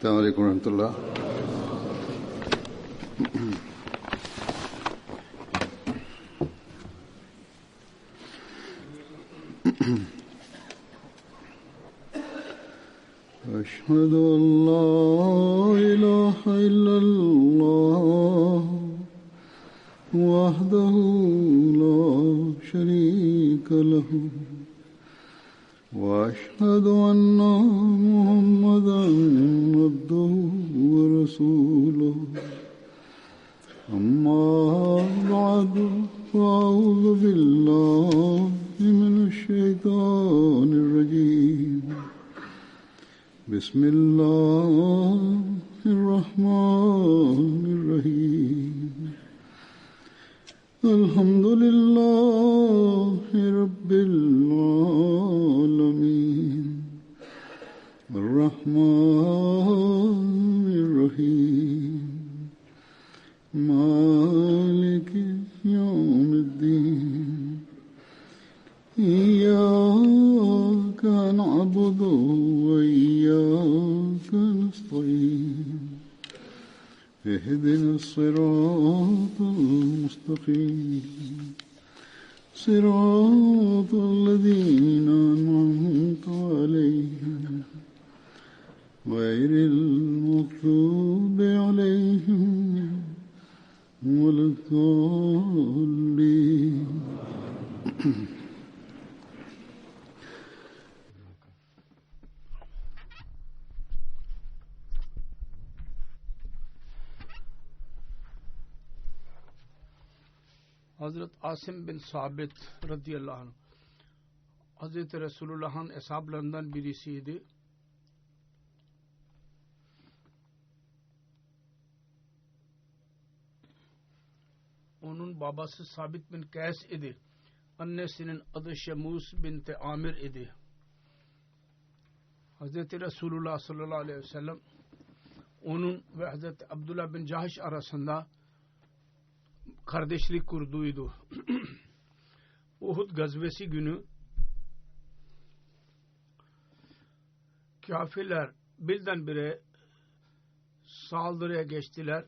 السلام عليكم ورحمة الله. أشهد أن لا إله إلا الله وحده لا شريك له وأشهد أن محمدا عبده ورسوله أما بعد فأعوذ بالله من الشيطان الرجيم بسم الله الرحمن الرحيم الحمد لله رب العالمين الرحمن الرحيم مالك يوم الدين إياك نعبد وإياك نستعين اهدنا الصراط المستقيم صراط الذين أنعمت عليهم غير المغضوب عليهم ولا الضالين. Hazret Asim bin Sabit radıyallahu anh Hazreti Resulullah'ın eshablarından birisiydi. Onun babası Sabit bin Kays idi. Annesinin adı Şemus binti Amir idi. Hazreti Resulullah sallallahu aleyhi ve sellem onun ve Hazreti Abdullah bin Cahş arasında kardeşlik kurduydu. Uhud gazvesi günü kafirler birdenbire saldırıya geçtiler.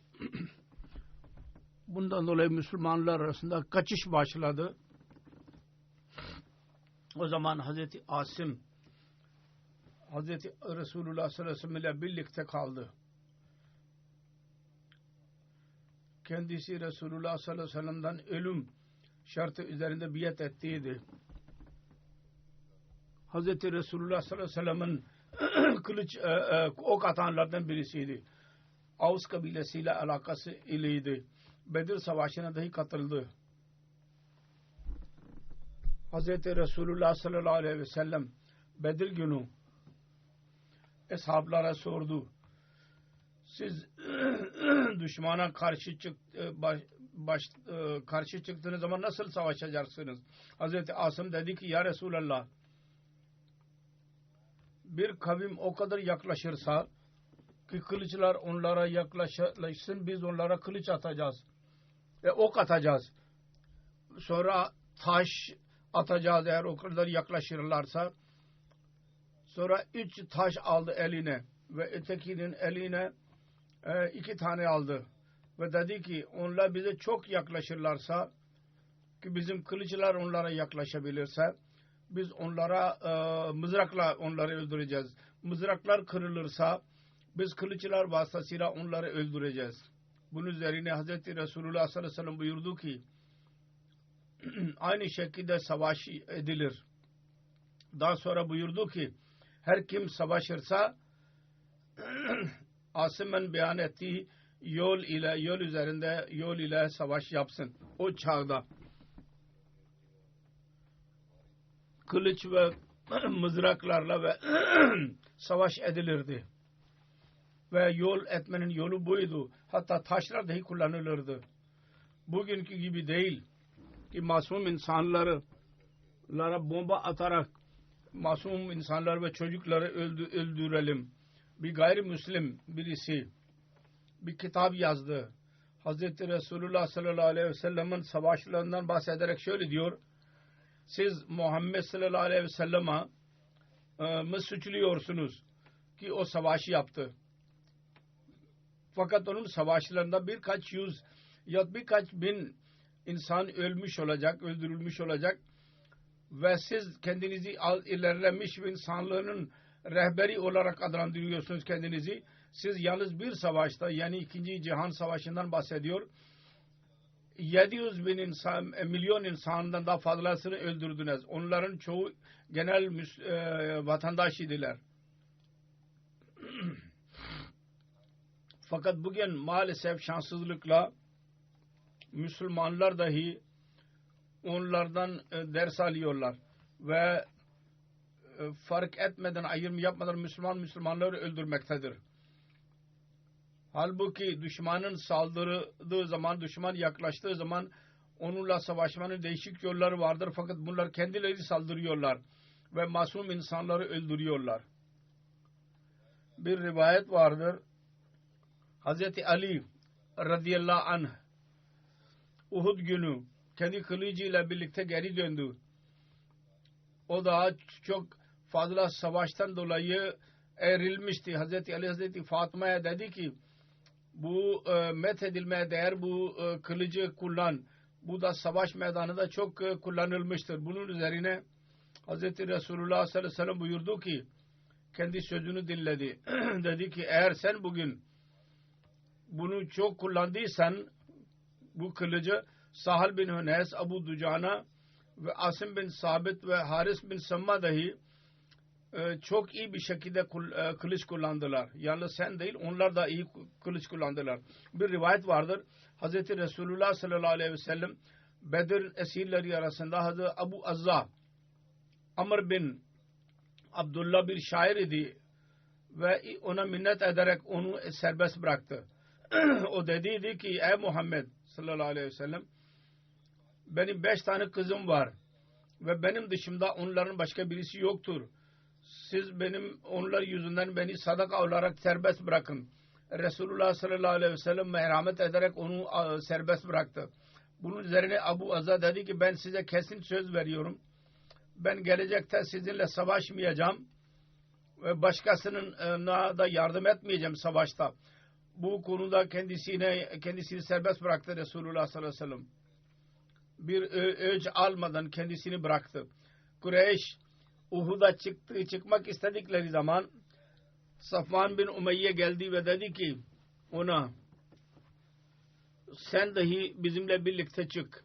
Bundan dolayı Müslümanlar arasında kaçış başladı. O zaman Hazreti Asim Hazreti Resulullah sallallahu aleyhi ve sellem ile birlikte kaldı. Kendisi Resulullah sallallahu aleyhi ve sellem'den ölüm şartı üzerinde biat ettiydi. Hazreti Resulullah sallallahu aleyhi ve sellem'in kılıç ok atanlardan birisiydi. Avs kabilesiyle alakası ileydi. Bedir Savaşı'na dahi katıldı. Hazreti Resulullah sallallahu aleyhi ve sellem Bedir günü eshablara sordu. Siz düşmana karşı çıktığınız zaman nasıl savaşacaksınız? Hazreti Asım dedi ki ya Resulallah, bir kavim o kadar yaklaşırsa ki kılıçlar onlara yaklaşsın, biz onlara kılıç atacağız ve ok atacağız. Sonra taş atacağız eğer o kadar yaklaşırlarsa. Sonra 3 taş aldı eline ve ötekinin eline 2 tane aldı ve dedi ki onlar bize çok yaklaşırlarsa ki bizim kılıçlar onlara yaklaşabilirse biz onlara mızrakla onları öldüreceğiz. Mızraklar kırılırsa biz kılıçlar vasıtasıyla onları öldüreceğiz. Bunun üzerine Hazreti Resulullah sallallahu aleyhi ve sellem buyurdu ki aynı şekilde savaş edilir. Daha sonra buyurdu ki her kim savaşırsa Asim'in beyan ettiği yol ile savaş yapsın. O çağda kılıç ve mızraklarla ve savaş edilirdi. Ve yol etmenin yolu buydu. Hatta taşlar dahi kullanılırdı. Bugünkü gibi değil ki masum insanlara bomba atarak masum insanlar ve çocukları öldürelim. Bir gayrimüslim birisi bir kitap yazdı. Hazreti Resulullah sallallahu aleyhi ve sellem'in savaşlarından bahsederek şöyle diyor. Siz Muhammed sallallahu aleyhi ve sellem'e mı suçluyorsunuz ki o savaşı yaptı? Fakat onun savaşlarında birkaç yüz ya birkaç bin insan ölmüş olacak, öldürülmüş olacak ve siz kendinizi ilerlemiş ve insanlığın rehberi olarak adlandırıyorsunuz kendinizi. Siz yalnız bir savaşta, yani 2. Cihan Savaşı'ndan bahsediyor. 700 bin insan, milyon insandan daha fazlasını öldürdünüz. Onların çoğu genel vatandaş idiler. Fakat bugün maalesef şanssızlıkla Müslümanlar dahi onlardan ders alıyorlar ve fark etmeden, ayrım yapmadan Müslümanları öldürmektedir. Halbuki düşmanın saldırdığı zaman, düşman yaklaştığı zaman onunla savaşmanın değişik yolları vardır. Fakat bunlar kendileri saldırıyorlar ve masum insanları öldürüyorlar. Bir rivayet vardır. Hazreti Ali radıyallahu anh Uhud günü kendi kılıcıyla birlikte geri döndü. O da çok fazla savaştan dolayı erilmişti. Hazreti Ali Hazreti Fatıma'ya dedi ki bu methedilmeye değer bu kılıcı kullan. Bu da savaş meydanında çok kullanılmıştır. Bunun üzerine Hazreti Resulullah sallallahu aleyhi ve sellem buyurdu ki kendi sözünü dinledi. Dedi ki eğer sen bugün bunu çok kullandıysan bu kılıcı Sahal bin Huneys, Abu Ducana ve Asim bin Sabit ve Haris bin Samma dahi çok iyi bir şekilde kılıç kullandılar. Yalnız sen değil, onlar da iyi kılıç kullandılar. Bir rivayet vardır. Hazreti Resulullah sallallahu aleyhi ve sellem Bedir esirleri arasında Hazreti Abu Azza Amr bin Abdullah bir şair idi ve ona minnet ederek onu serbest bıraktı. O dediydi ki ey Muhammed sallallahu aleyhi ve sellem benim 5 tane kızım var ve benim dışımda onların başka birisi yoktur. Siz benim onlar yüzünden beni sadaka olarak serbest bırakın. Resulullah sallallahu aleyhi ve sellem merhamet ederek onu serbest bıraktı. Bunun üzerine Abu Azza dedi ki ben size kesin söz veriyorum. Ben gelecekte sizinle savaşmayacağım ve başkasının da yardım etmeyeceğim savaşta. Bu konuda kendisini serbest bıraktı Resulullah sallallahu aleyhi ve sellem. Bir öc almadan kendisini bıraktı. Kureyş Uhud'a çıkmak istedikleri zaman Safvan bin Umeyye geldi ve dedi ki ona sen dahi bizimle birlikte çık.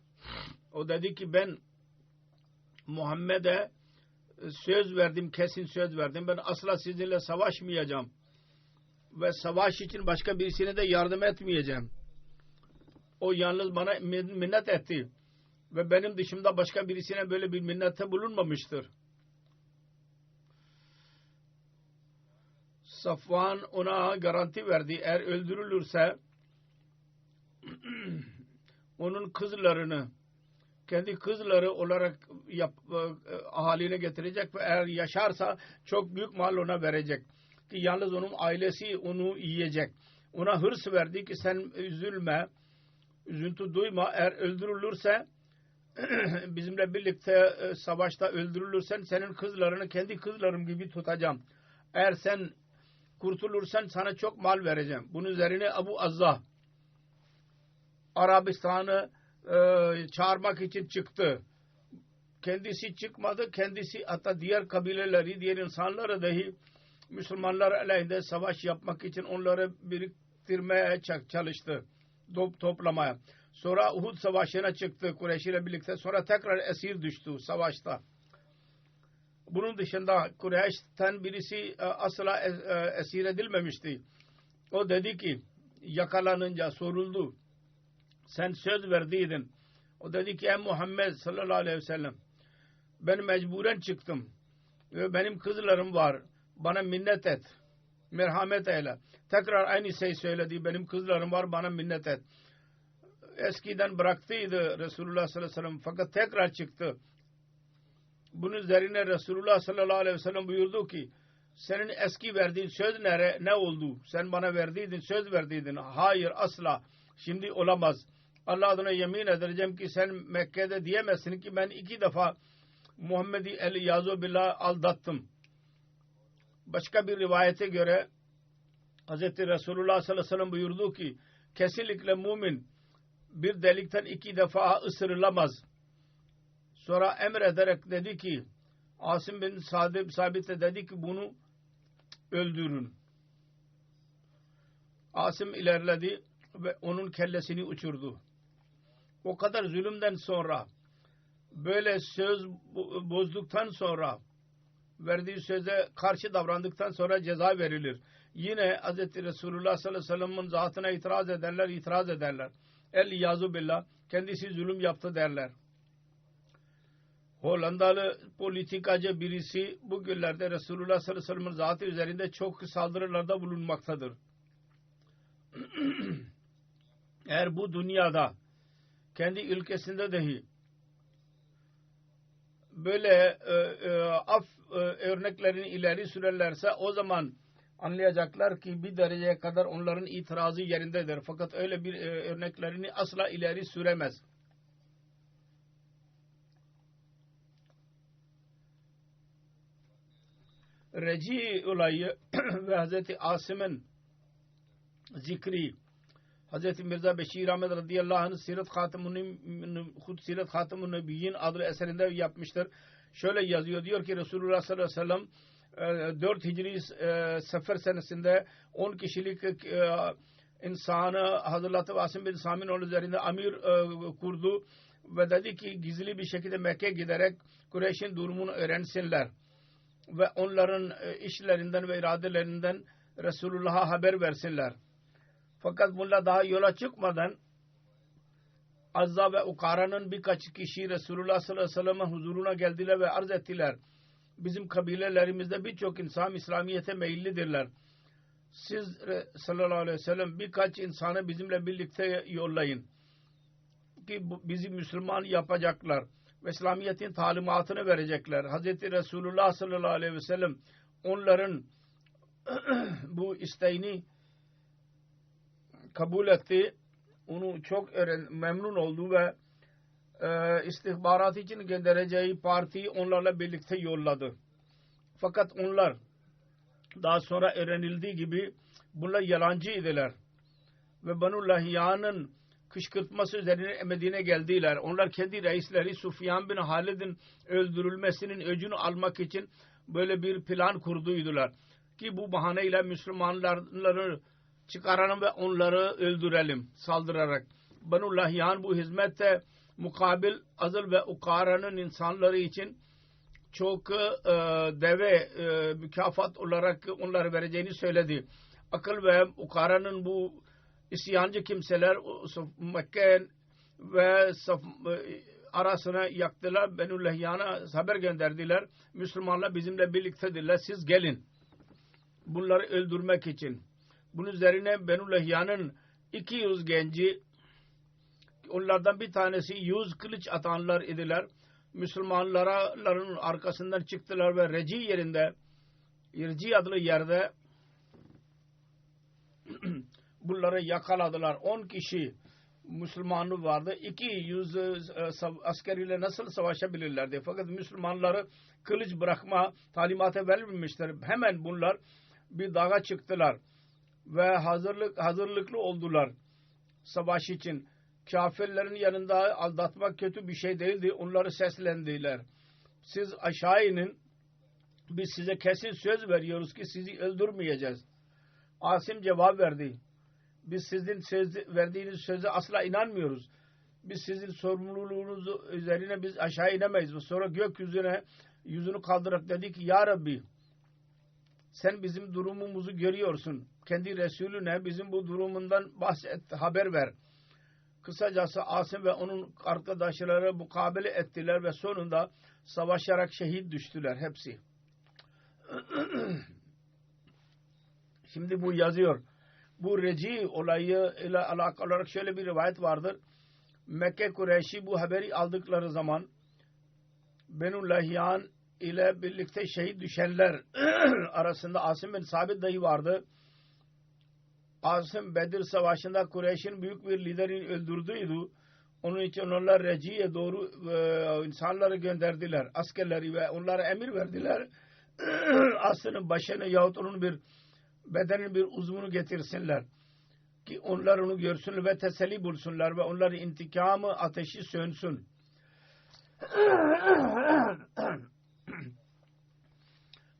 O dedi ki ben Muhammed'e söz verdim, kesin söz verdim. Ben asla sizinle savaşmayacağım. Ve savaş için başka birisine de yardım etmeyeceğim. O yalnız bana minnet etti. Ve benim dışımda başka birisine böyle bir minnette bulunmamıştır. Safvan ona garanti verdi. Eğer öldürülürse onun kızlarını kendi kızları olarak haline getirecek ve eğer yaşarsa çok büyük mal ona verecek. Ki yalnız onun ailesi onu yiyecek. Ona hırs verdi ki sen üzülme, üzüntü duyma. Eğer öldürülürse bizimle birlikte savaşta öldürülürsen senin kızlarını kendi kızlarım gibi tutacağım. Eğer sen kurtulursan sana çok mal vereceğim. Bunun üzerine Abu Azza Arabistan'ı çağırmak için çıktı. Kendisi çıkmadı. Kendisi hatta diğer kabileleri, diğer insanları dahi Müslümanlar aleyhinde savaş yapmak için onları biriktirmeye çalıştı. Toplamaya. Sonra Uhud savaşına çıktı Kureyş ile birlikte. Sonra tekrar esir düştü savaşta. Bunun dışında Kureyş'ten birisi asla esir edilmemişti. O dedi ki yakalanınca soruldu. Sen söz verdiydin. O dedi ki ey Muhammed sallallahu aleyhi ve sellem ben mecburen çıktım. Ve benim kızlarım var. Bana minnet et. Merhamet eyle. Tekrar aynı şey söyledi. Benim kızlarım var. Bana minnet et. Eskiden bıraktıydı Resulullah sallallahu aleyhi ve sellem. Fakat tekrar çıktı. Bunun üzerine Resulullah sallallahu aleyhi ve sellem buyurdu ki senin eski verdiğin söz ne oldu? Sen bana verdiydin, söz verdiydin. Hayır asla. Şimdi olamaz. Allah adına yemin edeceğim ki sen Mekke'de diyemezsin ki ben 2 defa Muhammed'i el-Yazu billah aldattım. Başka bir rivayete göre Hz. Resulullah sallallahu aleyhi ve sellem buyurdu ki kesinlikle mümin bir delikten 2 defa ısırılamaz. Sonra emrederek dedi ki Asim bin Sabit'e dedi ki bunu öldürün. Asim ilerledi ve onun kellesini uçurdu. O kadar zulümden sonra böyle söz bozduktan sonra verdiği söze karşı davrandıktan sonra ceza verilir. Yine Hz. Resulullah sallallahu aleyhi ve sellem'in zatına itiraz ederler. El-İyazu billah kendisi zulüm yaptı derler. Hollandalı politikacı birisi bugünlerde Resulullah sallallahu aleyhi ve sellem'in zatı üzerinde çok saldırılarda bulunmaktadır. Eğer bu dünyada kendi ülkesinde dahi böyle örneklerini ileri sürerlerse o zaman anlayacaklar ki bir dereceye kadar onların itirazı yerindedir. Fakat öyle bir örneklerini asla ileri süremez. Reci olayı ve Hz. Asim'in zikri Hz. Mirza Beşir Ahmet radıyallahu anh Sirat Hatem-ün Nebiyyin adlı eserinde yapmıştır. Şöyle yazıyor, diyor ki Resulullah sallallahu aleyhi ve sellem 4 Hicri sefer senesinde 10 kişilik insanı Hazreti Asim bin Saminoğlu üzerinde amir kurdu ve dedi ki gizli bir şekilde Mekke'ye giderek Kureyş'in durumunu öğrensinler ve onların işlerinden ve iradelerinden Resulullah'a haber versinler. Fakat bunlar daha yola çıkmadan Azza ve Ukara'nın birkaç kişi Resulullah sallallahu aleyhi ve sellem'in huzuruna geldiler ve arz ettiler. Bizim kabilelerimizde birçok insan İslamiyet'e meyillidirler. Siz sallallahu aleyhi ve sellem birkaç insanı bizimle birlikte yollayın ki bizi Müslüman yapacaklar ve İslamiyet'in talimatını verecekler. Hazreti Resulullah sallallahu aleyhi ve sellem onların bu isteğini kabul etti. Onu çok memnun oldu ve istihbarat için göndereceği partiyi onlarla birlikte yolladı. Fakat onlar daha sonra öğrenildiği gibi bunlar yalancıydılar. Ve Banu Lahiyan'ın kışkırtması üzerine Medine'ye geldiler. Onlar kendi reisleri Sufyan bin Halid'in öldürülmesinin öcünü almak için böyle bir plan kurduydular. Ki bu bahaneyle Müslümanları çıkaralım ve onları öldürelim saldırarak. Banu Lahyan bu hizmette mukabil Azıl ve Ukara'nın insanları için çok deve mükafat olarak onlara vereceğini söyledi. Akıl ve Ukara'nın bu isyancı kimseler Mekke ve arasına yaktılar. Banu Lahyan'a haber gönderdiler. Müslümanlar bizimle birliktedirler. Siz gelin. Bunları öldürmek için. Bunun üzerine Banu Lahyan'ın 200 genci, onlardan bir tanesi 100 kılıç atanlar idiler. Müslümanların arkasından çıktılar ve Reci adlı yerde bunları yakaladılar. 10 kişi Müslümanı vardı. 200 askeriyle nasıl savaşabilirlerdi? Fakat Müslümanları kılıç bırakma talimatı verilmiştir. Hemen bunlar bir dağa çıktılar ve hazırlıklı oldular savaş için. Kafirlerin yanında aldatmak kötü bir şey değildi. Onları seslendiler. Siz aşağı inin. Biz size kesin söz veriyoruz ki sizi öldürmeyeceğiz. Asim cevap verdi. Biz sizin verdiğiniz söze asla inanmıyoruz. Biz sizin sorumluluğunuz üzerine biz aşağı inemeyiz. Ve sonra gökyüzüne yüzünü kaldırarak dedi ki Ya Rabbi, sen bizim durumumuzu görüyorsun. Kendi Resulüne bizim bu durumundan bahset, haber ver. Kısacası Asim ve onun arkadaşları mukabele ettiler ve sonunda savaşarak şehit düştüler hepsi. Şimdi bu yazıyor. Bu Reci olayı ile alakalı olarak şöyle bir rivayet vardır. Mekke Kureyşi bu haberi aldıkları zaman Benu Lahyan ile birlikte şehit düşenler arasında Asim bin Sabit dahi vardı. Asim Bedir Savaşı'nda Kureyş'in büyük bir liderini öldürdüydü. Onun için onlar Reci'ye doğru insanları gönderdiler. Askerleri ve onlara emir verdiler. Aslı'nın başını yahut onun bedenin bir uzvunu getirsinler ki onlar onu görsünler ve teselli bulsunlar ve onların intikamı ateşi sönsün.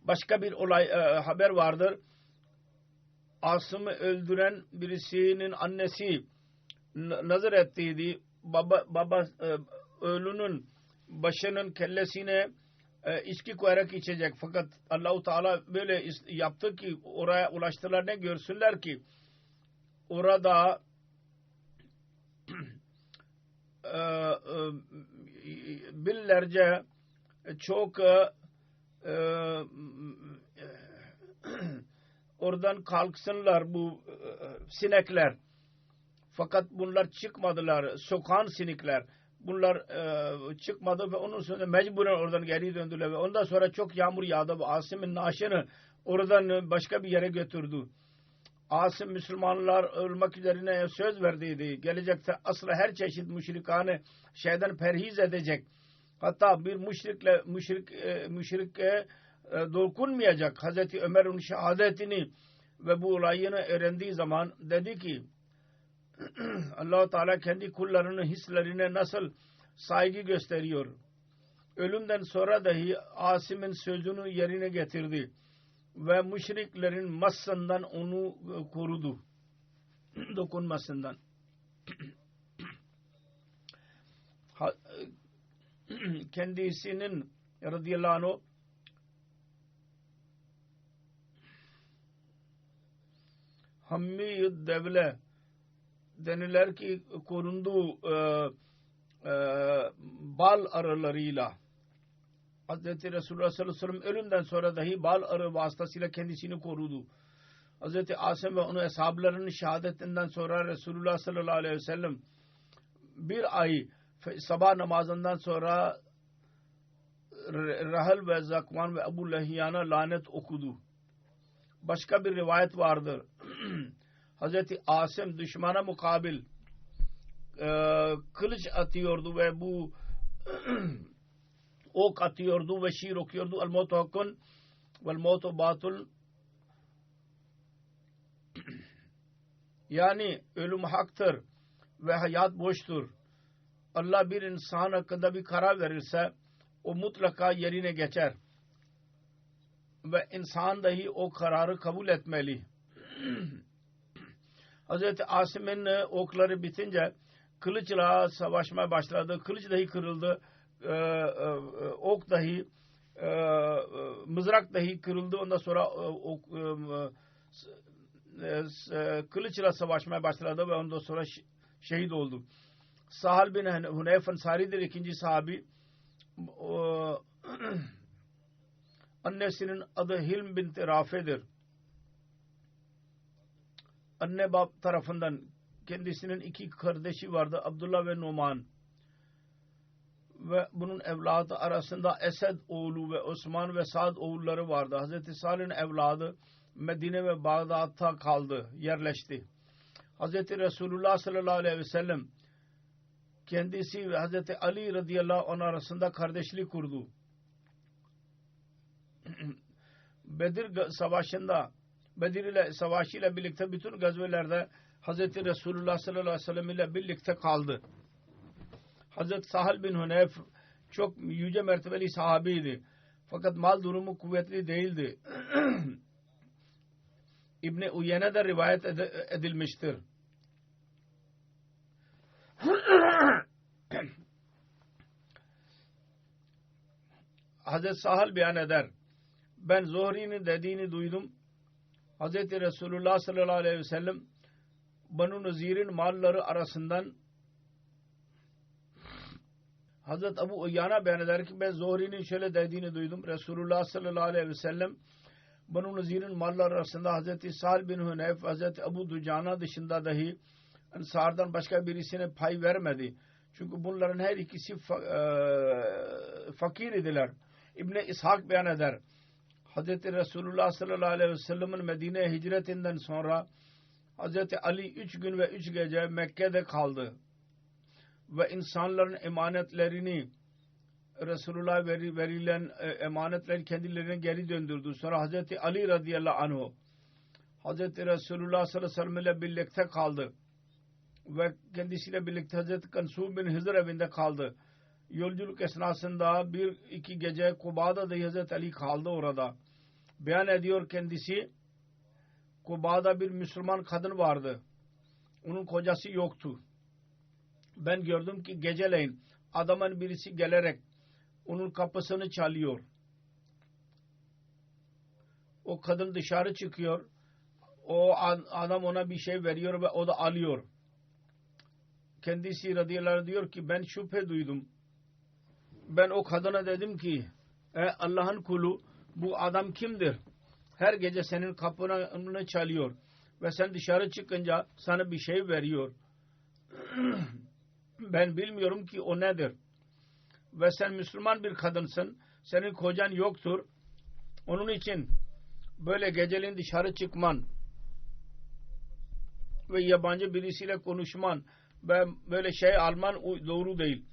Başka bir olay haber vardır. Asım'ı öldüren birisinin annesi nazar ettiydi. Baba ölünün başının kellesine içki koyarak içecek. Fakat Allah-u Teala böyle yaptı ki oraya ulaştılar, ne görsünler ki orada binlerce çok oradan kalksınlar bu sinekler. Fakat bunlar çıkmadılar. Sokan sinekler. Bunlar çıkmadı ve onun sonra mecburen oradan geri döndüler ve ondan sonra çok yağmur yağdı ve Asım'ın naaşını oradan başka bir yere götürdü. Asım Müslümanlar ölmek üzerine söz verdiydi. Gelecekte asla her çeşit müşrikane şeyden perhiz edecek. Hatta bir müşrike dokunmayacak. Hazreti Ömer'in şehadetini ve bu olayını öğrendiği zaman dedi ki Allah-u Teala kendi kullarının hislerine nasıl saygı gösteriyor. Ölümden sonra dahi Asim'in sözünü yerine getirdi ve müşriklerin massından onu korudu. Dokunmasından. Kendisinin radıyallahu anh Hammi-i Devle deniler ki korunduğu bal arılarıyla Hz. Resulullah sallallahu aleyhi ve sellem ölümden sonra dahi bal arı vasıtasıyla kendisini korudu. Hz. Asım ve onun eshablarının şehadetinden sonra Resulullah sallallahu aleyhi ve sellem bir ay sabah namazından sonra Rahel ve Zakvan ve Ebu Lehyan'a lanet okudu. Başka bir rivayet vardır. Hz. Asım düşmana mukabil kılıç atıyordu ve bu ok atıyordu ve şiir okuyordu. El-mautu hakkun vel-mautu batul. Yani ölüm haktır ve hayat boştur. Allah bir insan hakkında bir karar verirse o mutlaka yerine geçer. Ve insan dahi o kararı kabul etmeli. Hz. Asım'ın okları bitince kılıçla savaşmaya başladı. Kılıç dahi kırıldı. Ok dahi mızrak dahi kırıldı. Ondan sonra kılıçla savaşmaya başladı ve ondan sonra şehit oldu. Sahal bin Huneyf Ansari'dir, ikinci sahabi. Annesinin adı Hilm binti Rafe'dir. Anne bab tarafından kendisinin iki kardeşi vardı, Abdullah ve Numan. Ve bunun evladı arasında Esed oğlu ve Osman ve Sa'd oğulları vardı. Hazreti Salih'in evladı Medine ve Bağdat'ta kaldı, yerleşti. Hazreti Resulullah sallallahu aleyhi ve sellem kendisi ve Hazreti Ali radıyallahu anh arasında kardeşlik kurdu. Bedir savaşında Bedir savaşıyla birlikte bütün gazvelerde Hazreti Resulullah sallallahu aleyhi ve sellem ile birlikte kaldı. Hazreti Sahal bin Huneyf çok yüce mertebeli sahabeydi. Fakat mal durumu kuvvetli değildi. İbn-i Uyeyne'de rivayet edilmiştir. Hazreti Sahal beyan eder. Ben Zuhri'nin dediğini duydum. Hazreti Resulullah sallallahu aleyhi ve sellem Banu Nazir'in malları arasından Hazreti Ebu Uyyana beyan eder ki ben Zuhri'nin şöyle dediğini duydum. Resulullah sallallahu aleyhi ve sellem Banu Nazir'in malları arasında Hazreti Sahal bin Huneyf, Hazreti Ebu Ducana dışında dahi Ensar'dan başka birisine pay vermedi. Çünkü bunların her ikisi fakir idiler. İbn-i İshak beyan eder. Hazreti Resulullah sallallahu aleyhi ve sellem'in Medine'ye hicretinden sonra Hazreti Ali 3 gün ve 3 gece Mekke'de kaldı. Ve insanların emanetlerini Resulullah'a verilen emanetleri kendilerine geri döndürdü. Sonra Hazreti Ali radıyallahu anh Hazreti Resulullah sallallahu aleyhi ve sellem ile birlikte kaldı. Ve kendisiyle birlikte Hazreti Kansub bin Hızır evinde kaldı. Yolculuk esnasında bir iki gece Kuba'da da Hazreti Ali kaldı orada. Beyan ediyor kendisi, Kuba'da bir Müslüman kadın vardı. Onun kocası yoktu. Ben gördüm ki geceleyin adamın birisi gelerek onun kapısını çalıyor. O kadın dışarı çıkıyor. O adam ona bir şey veriyor ve o da alıyor. Kendisi radıyallahu anh diyor ki ben şüphe duydum. Ben o kadına dedim ki Allah'ın kulu, bu adam kimdir? Her gece senin kapını çalıyor ve sen dışarı çıkınca sana bir şey veriyor. Ben bilmiyorum ki o nedir. Ve sen Müslüman bir kadınsın. Senin kocan yoktur. Onun için böyle geceleyin dışarı çıkman ve yabancı birisiyle konuşman ve böyle şey alman doğru değil.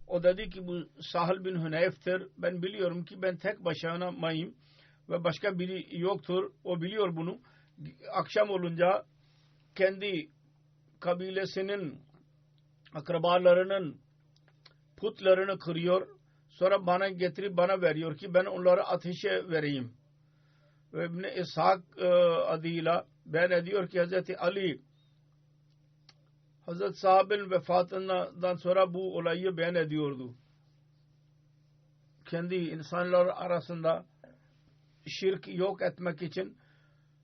O dedi ki bu Sahal bin Huneyf'tir. Ben biliyorum ki ben tek başına mayım ve başka biri yoktur. O biliyor bunu. Akşam olunca kendi kabilesinin akrabalarının putlarını kırıyor. Sonra bana getirip bana veriyor ki ben onları ateşe vereyim. Ve İbn-i İshak adıyla beyan ediyor ki Hazreti Ali Hazreti Sahab'ın vefatından sonra bu olayı beyan ediyordu. Kendi insanlar arasında şirk yok etmek için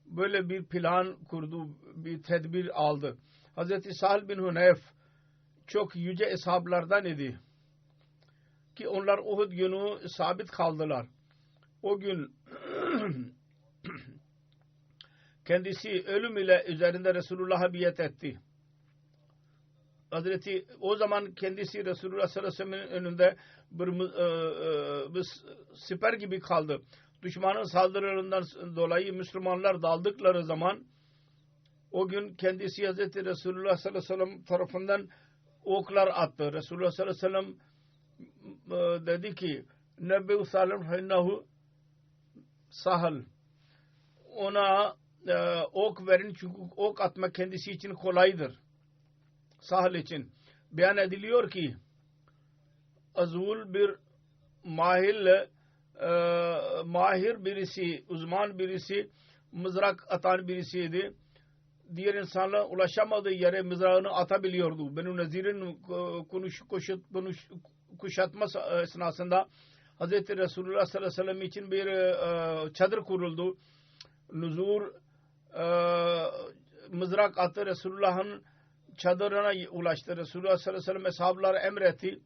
böyle bir plan kurdu, bir tedbir aldı. Hazreti Sahal bin Huneyf çok yüce eshablardan idi. Ki onlar Uhud günü sabit kaldılar. O gün kendisi ölüm ile üzerinde Resulullah'a biat etti. Hazreti o zaman kendisi Resulullah sallallahu aleyhi ve sellem'in önünde bir siper gibi kaldı. Düşmanın saldırılarından dolayı Müslümanlar daldıkları zaman o gün kendisi Hazreti Resulullah sallallahu aleyhi ve sellem tarafından oklar attı. Resulullah sallallahu aleyhi ve sellem dedi ki Nebbi Salim Hinnahu Sahal, ona ok verin çünkü ok atmak kendisi için kolaydır. Sahal için beyan ediliyor ki Azul bir mahir birisi, uzman birisi, mızrak atan birisiydi. Diğer insanlar ulaşamadığı yere mızrağını atabiliyordu. Benu Nazir'in kuşatma esnasında Hz. Resulullah sallallahu aleyhi ve sellem için bir çadır kuruldu. Nuzur mızrak attı, Resulullah'ın çadırına ulaştı. Resulullah sallallahu aleyhi ve sellem ashablara emretti.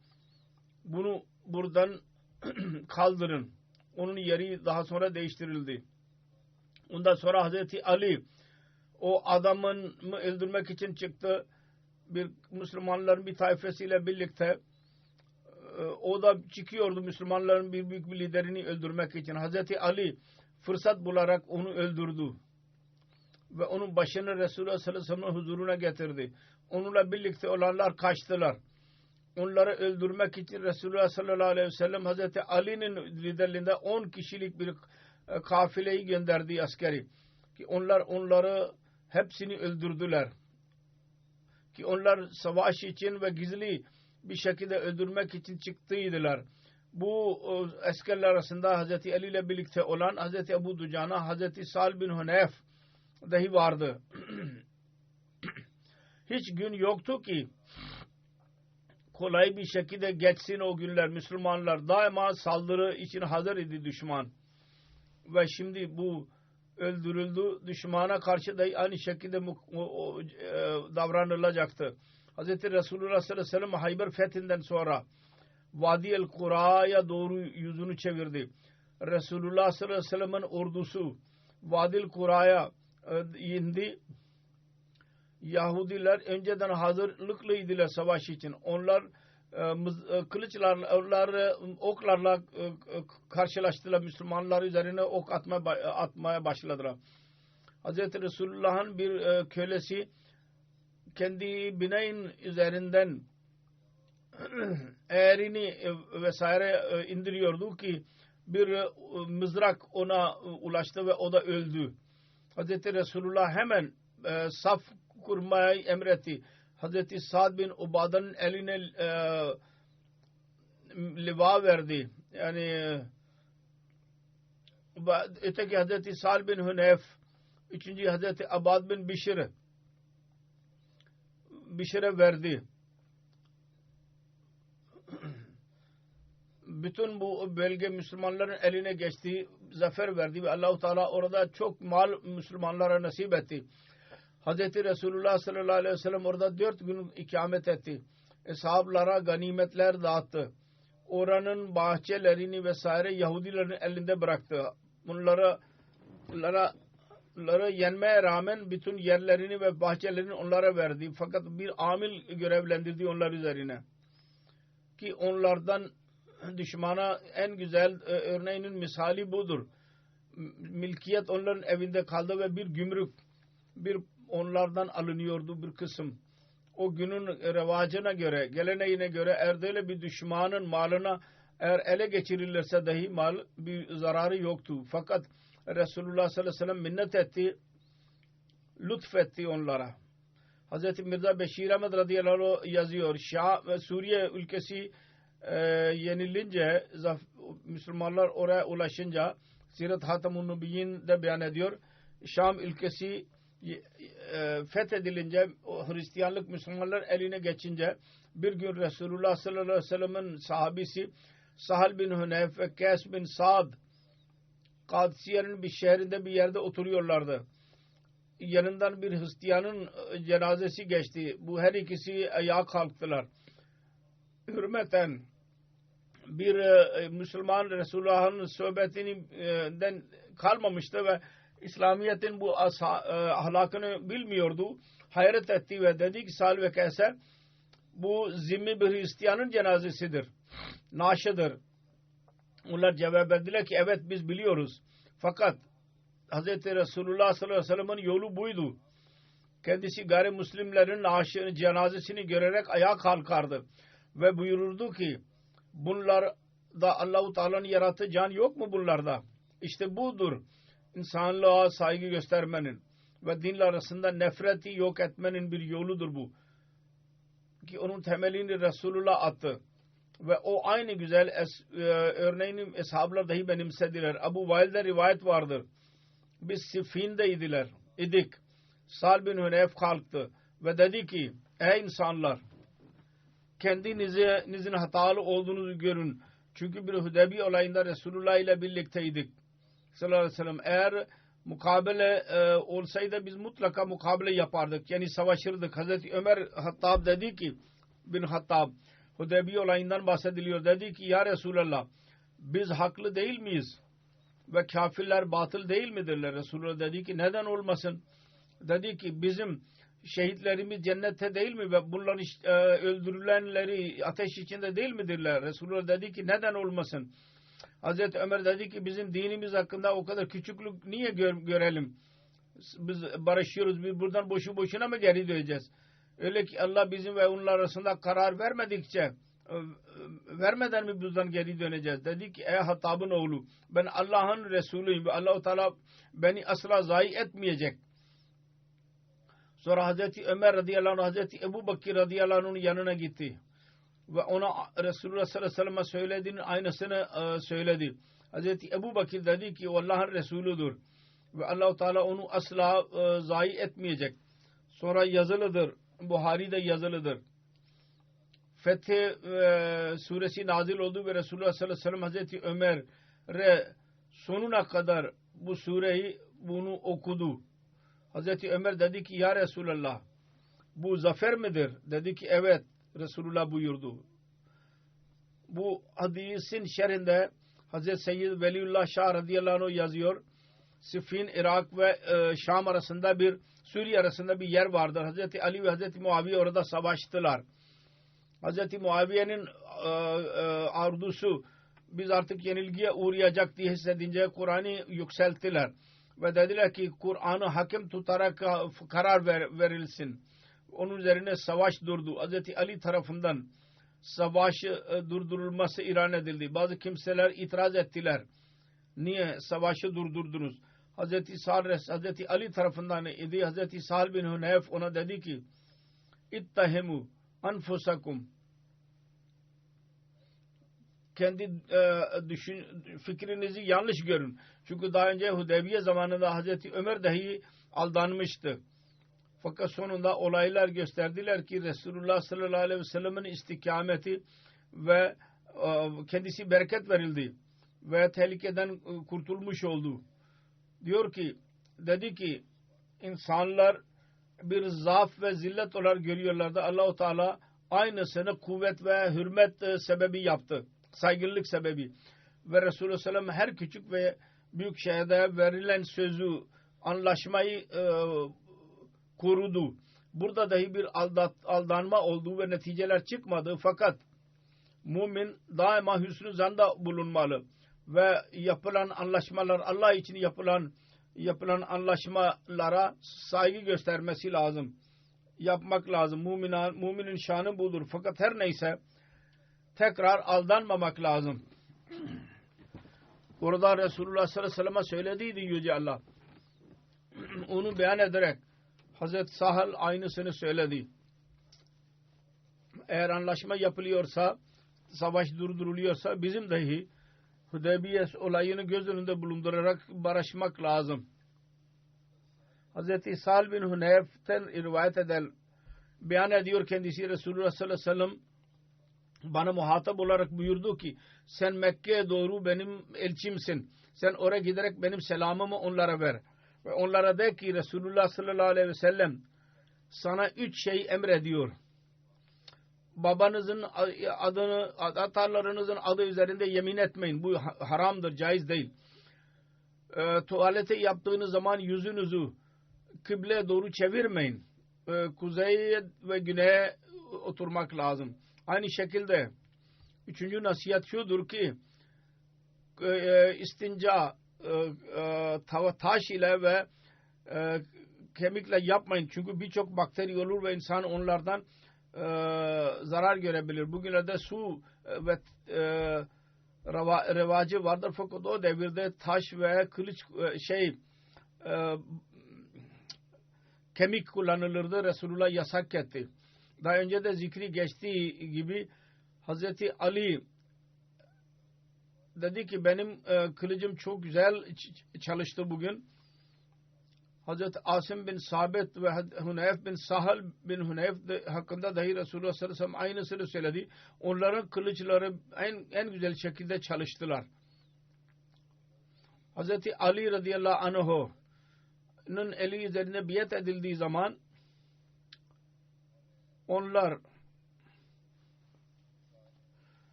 Bunu buradan kaldırın. Onun yeri daha sonra değiştirildi. Ondan sonra Hazreti Ali o adamın öldürmek için çıktı. Bir Müslümanların bir tayfesiyle birlikte o da çıkıyordu Müslümanların bir büyük bir liderini öldürmek için. Hazreti Ali fırsat bularak onu öldürdü. Ve onun başını Resulullah sallallahu aleyhi ve sellem'in huzuruna getirdi. Onunla birlikte olanlar kaçtılar. Onları öldürmek için Resulullah sallallahu aleyhi ve sellem Hazreti Ali'nin liderliğinde 10 kişilik bir kafileyi gönderdi askeri. Ki onları hepsini öldürdüler. Ki onlar savaş için ve gizli bir şekilde öldürmek için çıktıydılar. Bu askerler arasında Hazreti Ali ile birlikte olan Hazreti Ebu Ducana, Hazreti Sal bin Huneyf dahi vardı. Hiç gün yoktu ki kolay bir şekilde geçsin o günler. Müslümanlar daima saldırı için hazır idi düşman. Ve şimdi bu öldürüldü. Düşmana karşı da aynı şekilde davranılacaktı. Hz. Resulullah sallallahu aleyhi ve sellem Hayber fethinden sonra Vadi el-Kura'ya doğru yüzünü çevirdi. Resulullah sallallahu aleyhi ve sellem'in ordusu Vadi el-Kura'ya indi. Yahudiler önceden hazırlıklıydılar savaş için. Onlar kılıçlarla, oklarla karşılaştılar. Müslümanlar üzerine ok atmaya başladılar. Hz. Resulullah'ın bir kölesi kendi bineğin üzerinden eğerini vesaire indiriyordu ki bir mızrak ona ulaştı ve o da öldü. Hazreti Resulullah hemen saf kurmayı emretti. Hazreti Sa'd bin Ubada'nın eline liva verdi. Yani öteki Hazreti Sa'd bin Huneyf, üçüncü Hazreti Abad bin Bişir'e verdi. Bütün bu bölge Müslümanların eline geçti, zafer verdi ve Allah-u Teala orada çok mal Müslümanlara nasip etti. Hazreti Resulullah sallallahu aleyhi ve sellem orada 4 gün ikamet etti. Sahablara ganimetler dağıttı. Oranın bahçelerini vesaire Yahudilerin elinde bıraktı. Bunlara yenmeye rağmen bütün yerlerini ve bahçelerini onlara verdi. Fakat bir amil görevlendirdi onlar üzerine. Ki onlardan düşmana en güzel örneğinin misali budur. Milkiyet onların evinde kaldı ve bir gümrük onlardan alınıyordu bir kısım. O günün revacına göre, geleneğine göre eğer böyle bir düşmanın malına eğer ele geçirilirse dahi mal bir zararı yoktu. Fakat Resulullah sallallahu aleyhi ve sellem minnet etti, lütfetti onlara. Hazreti Mirza Beşir Ahmet radıyallahu anh yazıyor. Şah ve Suriye ülkesi yenilince, Müslümanlar oraya ulaşınca, Sirat Hatamun Nubiyyin de beyan ediyor. Şam ülkesi fethedilince, Hristiyanlık Müslümanlar eline geçince bir gün Resulullah sallallahu aleyhi ve sellem'in sahabisi Sahal bin Huneyf ve Kays bin Sa'd Kadsiye'nin bir şehrinde bir yerde oturuyorlardı. Yanından bir Hristiyanın cenazesi geçti. Bu her ikisi ayağa kalktılar. Hürmeten bir Müslüman Resulullah'ın sohbetinden kalmamıştı ve İslamiyet'in bu ahlakını bilmiyordu. Hayret etti ve dedi ki Sal ve Kays'e, bu zimmi bir Hristiyanın cenazesidir. Naşıdır. Onlar cevap verdiler ki evet biz biliyoruz. Fakat Hz. Resulullah sallallahu aleyhi ve sellem'in yolu buydu. Kendisi gayrimüslimlerin cenazesini görerek ayağa kalkardı. Ve buyururdu ki bunlar da Allah-u Teala'nın yarattığı can yok mu bunlarda? İşte budur insanlığa saygı göstermenin ve dinle arasında nefreti yok etmenin bir yoludur bu. Ki onun temelini Resulullah attı. Ve o aynı güzel örneğini eshablar dahi benimsediler. Abu Vail'de rivayet vardır. Biz Siffin'deydik. Sal bin Huneyf kalktı ve dedi ki ey insanlar, kendinizin hatalı olduğunuzu görün. Çünkü bir Hudeybiye olayında Resulullah ile birlikteydik. Sallallahu aleyhi ve sellem. Eğer mukabele olsaydı biz mutlaka mukabele yapardık. Yani savaşırdık. Hazreti Ömer Hattab dedi ki bin Hattab, Hudeybiye olayından bahsediliyor. Dedi ki ya Resulallah, biz haklı değil miyiz? Ve kafirler batıl değil midirler? Resulullah dedi ki neden olmasın? Dedi ki bizim şehitlerimiz cennette değil mi? Ve bunların öldürülenleri ateş içinde değil midirler? Resulullah dedi ki neden olmasın? Hazreti Ömer dedi ki bizim dinimiz hakkında o kadar küçüklük niye görelim? Biz barışıyoruz. Biz buradan boşu boşuna mı geri döneceğiz? Öyle ki Allah bizim ve onlar arasında karar vermeden mi buradan geri döneceğiz? Dedi ki ey Hattab'ın oğlu, ben Allah'ın Resulüyüm ve Allah-u Teala beni asla zayi etmeyecek. Sonra Hazreti Ömer radıyallahu anh Hazreti Ebu Bakir radıyallahu anh'ın yanına gitti. Ve ona Resulullah sallallahu aleyhi ve sellem'e söylediğinin aynısını söyledi. Hazreti Ebu Bakir dedi ki o Allah'ın Resulüdür. Ve Allah-u Teala onu asla zayi etmeyecek. Sonra yazılıdır. Buhari'de yazılıdır. Fetih suresi nazil oldu ve Resulullah sallallahu aleyhi ve sellem Hazreti Ömer'e sonuna kadar bu sureyi bunu okudu. Hazreti Ömer dedi ki ya Resulallah, bu zafer midir? Dedi ki evet. Resulullah buyurdu. Bu hadisin şerhinde Hazreti Seyyid Veliullah Şah radıyallahu anh yazıyor. Siffin, Irak ve Şam arasında Suriye arasında bir yer vardır. Hazreti Ali ve Hazreti Muaviye orada savaştılar. Hazreti Muaviye'nin ordusu biz artık yenilgiye uğrayacak diye hissedince Kur'an'ı yükselttiler. Ve dediler ki Kur'an'ı hakim tutarak karar verilsin. Onun üzerine savaş durdu. Hazreti Ali tarafından savaşı durdurulması ilan edildi. Bazı kimseler itiraz ettiler. Niye savaşı durdurdunuz? Hazreti Ali tarafından idi. Hazreti Sahal bin Huneyf ona dedi ki ittahemu anfusakum, kendi fikrinizi yanlış görün. Çünkü daha önce Hudeybiye zamanında Hazreti Ömer dahi aldanmıştı. Fakat sonunda olaylar gösterdiler ki Resulullah sallallahu aleyhi ve sellem'in istikameti ve kendisi bereket verildi ve tehlikeden kurtulmuş oldu. Diyor ki, dedi ki insanlar bir zaaf ve zillet olarak görüyorlardı. Allah-u Teala aynısını kuvvet ve hürmet sebebi yaptı. Saygınlık sebebi. Ve Resulullah sallallahu aleyhi ve sellem her küçük ve büyük şeyde verilen sözü, anlaşmayı korudu. Burada dahi bir aldanma oldu ve neticeler çıkmadı. Fakat mümin daima hüsnü zanda bulunmalı ve yapılan anlaşmalar, Allah için yapılan anlaşmalara saygı göstermesi lazım. Yapmak lazım. Müminin şanı budur. Fakat her neyse tekrar aldanmamak lazım. Orada Resulullah sallallahu aleyhi ve sellem'e söylediydi Yüce Allah. Onu beyan ederek Hazreti Sahal aynısını söyledi. Eğer anlaşma yapılıyorsa, savaş durduruluyorsa bizim dahi Hudeybiye olayını göz önünde bulundurarak barışmak lazım. Hazreti Sahal bin Huneyf'ten rivayet beyan ediyor kendisi, Resulullah sallallahu aleyhi ve sellem bana muhatap olarak buyurdu ki sen Mekke'ye doğru benim elçimsin. Sen oraya giderek benim selamımı onlara ver. Ve onlara de ki Resulullah sallallahu aleyhi ve sellem sana 3 şey emrediyor. Babanızın adını, atalarınızın adı üzerinde yemin etmeyin. Bu haramdır, caiz değil. Tuvalete yaptığınız zaman yüzünüzü kıbleye doğru çevirmeyin. Kuzeye ve güneye oturmak lazım. Aynı şekilde 3. nasihat şudur ki istinca taş ile ve kemikle yapmayın. Çünkü birçok bakteri olur ve insan onlardan zarar görebilir. Bugünlerde su ve revacı vardır. Fakat o devirde taş ve kılıç kemik kullanılırdı. Resulullah yasak etti. Daha önce de zikri geçtiği gibi Hazreti Ali dedi ki benim kılıcım çok güzel çalıştı bugün. Hazreti Asim bin Sabit ve Huneyf bin Sahal bin Huneyf hakkında dahi Resulullah sallallahu aleyhi ve sellem aynısını söyledi. Onların kılıçları en güzel şekilde çalıştılar. Hazreti Ali radıyallahu anh'ın eli üzerine biat edildiği zaman onlar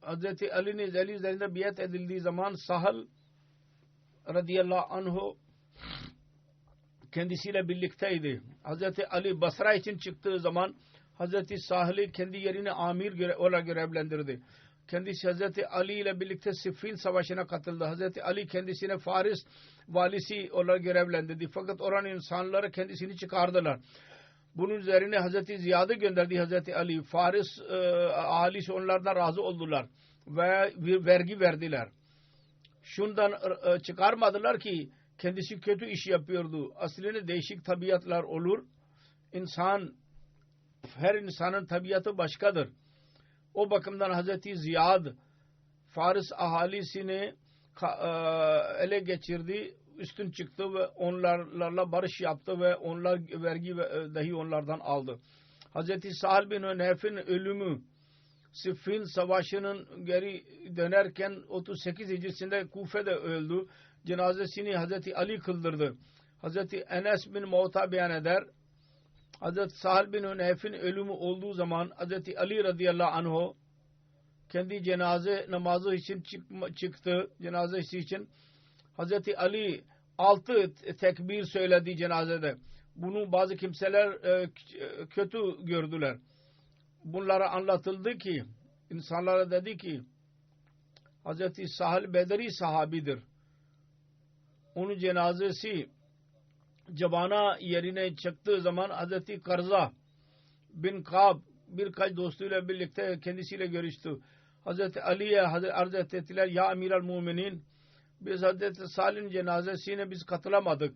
Hazreti Ali'nin eli üzerinde biat edildiği zaman Sahal radıyallahu anhu kendisiyle birlikteydi. Hazreti Ali Basra için çıktığı zaman Hazreti Sahal'i kendi yerine amir olarak görevlendirdi. Kendisi Hazreti Ali ile birlikte Siffin Savaşı'na katıldı. Hazreti Ali kendisine Faris valisi olarak görevlendirdi. Fakat oranın insanları kendisini çıkardılar. Bunun üzerine Hazreti Ziyad'ı gönderdi Hazreti Ali. Faris ahalisi onlardan razı oldular ve vergi verdiler. Şundan çıkarmadılar ki kendisi kötü iş yapıyordu. Aslında değişik tabiatlar olur. Her insanın tabiatı başkadır. O bakımdan Hazreti Ziyad Faris ahalisini ele geçirdi, üstün çıktı ve onlarla barış yaptı ve onlar vergi dahi onlardan aldı. Hazreti Sahal bin Huneyf'in ölümü Siffin Savaşı'nın geri dönerken 38 Hicrisinde Kufe'de öldü. Cenazesini Hazreti Ali kıldırdı. Hazreti Enes bin Mu'ta beyan eder. Hazreti Sahal bin Huneyf'in ölümü olduğu zaman Hazreti Ali radıyallahu anhu kendi cenaze namazı için çıktı. Cenazesi için Hazreti Ali 6 tekbir söyledi cenazede. Bunu bazı kimseler kötü gördüler. Bunlara anlatıldı ki insanlara dedi ki Hazreti Sahal Bedri sahabidir. Onun cenazesi Cabana yerine çıktığı zaman Hazreti Karza bin Kab birkaç dostuyla birlikte kendisiyle görüştü. Hazreti Ali'ye arz ettiler, ya Emiral Muminin, biz Hazreti Salih'in cenazesine biz katılamadık.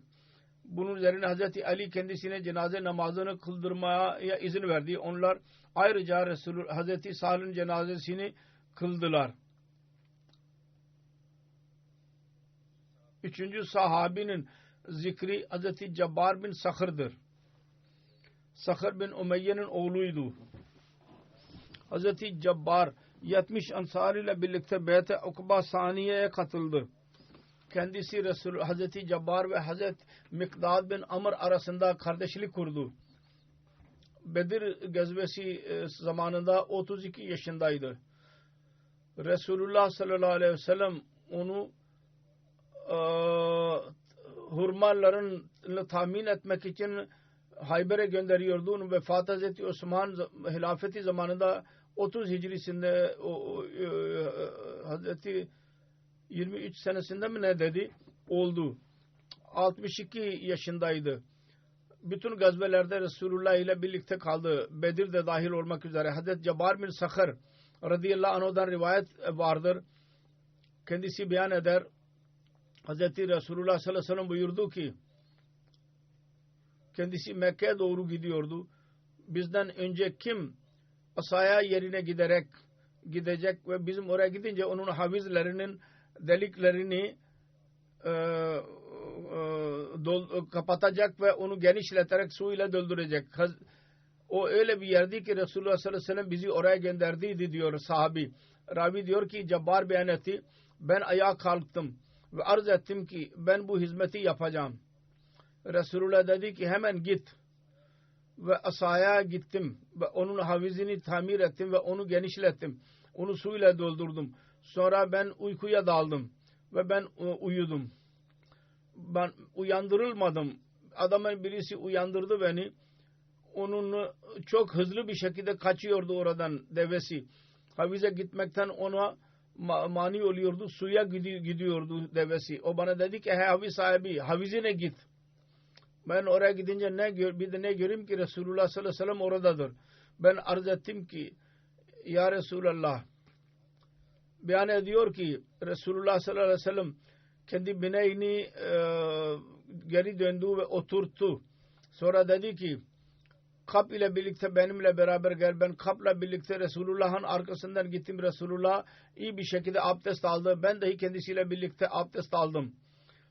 Bunun üzerine Hazreti Ali kendisine cenaze namazını kıldırmaya izin verdi. Onlar ayrıca Hazreti Salih'in cenazesini kıldılar. Üçüncü sahabinin zikri Hazreti Cabbar bin Sakhır'dır. Sakhır bin Umeyye'nin oğluydu. Hazreti Cabbar 70 ansar ile birlikte Beyt-i Ukba Saniye'ye katıldı. Kendisi Hazreti Cabbar ve Hazreti Mikdad bin Amr arasında kardeşlik kurdu. Bedir gazvesi zamanında 32 yaşındaydı. Resulullah sallallahu aleyhi ve sellem onu hurmalarını tahmin etmek için Hayber'e gönderiyordu. Onun vefatı Hazreti Osman hilafeti zamanında 30 Hicrisinde Hazreti 23 senesinde mi ne dedi? Oldu. 62 yaşındaydı. Bütün gazvelerde Resulullah ile birlikte kaldı. Bedir'de dahil olmak üzere. Hazreti Cabbar bin Sakhır radıyallahu anh'dan rivayet vardır. Kendisi beyan eder. Hazreti Resulullah sallallahu aleyhi ve sellem buyurdu ki, kendisi Mekke'ye doğru gidiyordu. Bizden önce kim asaya yerine gidecek ve bizim oraya gidince onun havizlerinin deliklerini kapatacak ve onu genişleterek su ile dolduracak. O öyle bir yerdi ki Resulullah sallallahu aleyhi ve sellem bizi oraya gönderdiydi diyor sahabi. Ravi diyor ki Cabbar beyan etti. Ben ayağa kalktım ve arz ettim ki ben bu hizmeti yapacağım. Resulullah dedi ki hemen git. Ve asaya gittim ve onun havizini tamir ettim ve onu genişlettim. Onu suyla doldurdum. Sonra ben uykuya daldım ve ben uyudum. Ben uyandırılmadım. Adamın birisi uyandırdı beni. Onun çok hızlı bir şekilde kaçıyordu oradan devesi. Havize gitmekten ona mani oluyordu. Suya gidiyordu devesi. O bana dedi ki haviz sahibi havizine git. Ben oraya gidince bir de ne göreyim ki Resulullah sallallahu aleyhi ve sellem oradadır. Ben arz ettim ki ya Resulallah, beyan ediyor ki Resulullah sallallahu aleyhi ve sellem kendi bineğini geri döndü ve oturttu. Sonra dedi ki Kap ile birlikte benimle beraber gel. Ben Kap'la birlikte Resulullah'ın arkasından gittim. Resulullah iyi bir şekilde abdest aldı. Ben dahi kendisiyle birlikte abdest aldım.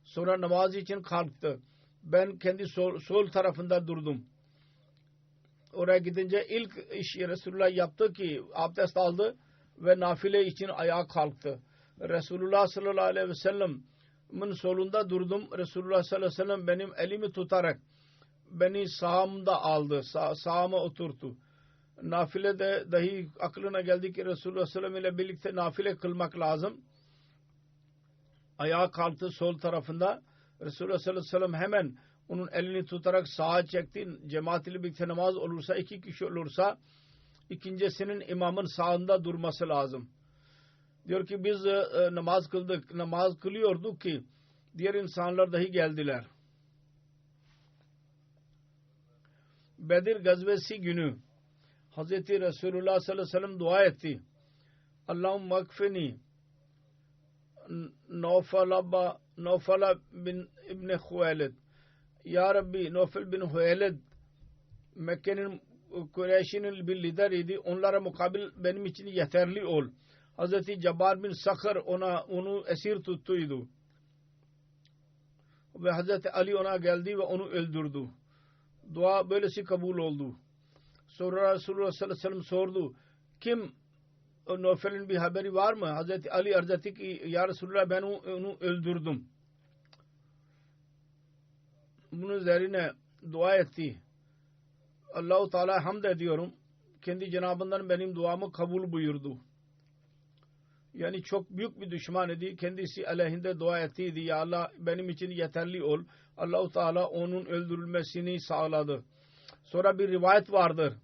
Sonra namaz için kalktı. Ben kendi sol tarafında durdum. Oraya gidince ilk işi Resulullah yaptı ki abdest aldı ve nafile için ayağa kalktı. Resulullah sallallahu aleyhi ve sellem'in solunda durdum. Resulullah sallallahu aleyhi ve sellem benim elimi tutarak beni sağımda aldı. Sağıma oturttu. Nafile de dahi aklına geldi ki Resulullah sallallahu aleyhi ve sellem ile birlikte nafile kılmak lazım. Ayağa kalktı sol tarafında. Resulullah sallallahu aleyhi ve sellem hemen onun elini tutarak sağa çekti. Cemaat ile birlikte namaz olursa, 2 kişi olursa ikincisinin imamın sağında durması lazım. Diyor ki biz namaz kıldık. Namaz kılıyorduk ki diğer insanlar dahi geldiler. Bedir gazvesi günü Hazreti Resulullah sallallahu aleyhi ve sellem dua etti. Allahümme akfini Nofala bin İbni Huveylid. Ya Rabbi, Nofal bin Huveylid Mekke'nin Kureyş'inin bir lideriydi. Onlara mukabil benim için yeterli ol. Hazreti Cabbar bin Sakhır onu esir tuttuydu. Ve Hazreti Ali ona geldi ve onu öldürdü. Dua böylesi kabul oldu. Sonra Resulullah sallallahu aleyhi ve sellem sordu. Kim Nofal'in bir haberi var mı? Hazreti Ali arz etti ki ya Resulullah ben onu öldürdüm. Bunun üzerine dua etti. Allah-u Teala hamd ediyorum. Kendi Cenabından benim duamı kabul buyurdu. Yani çok büyük bir düşman idi. Kendisi aleyhinde dua ettiydi. Ya Allah benim için yeterli ol. Allah-u Teala onun öldürülmesini sağladı. Sonra bir rivayet vardır.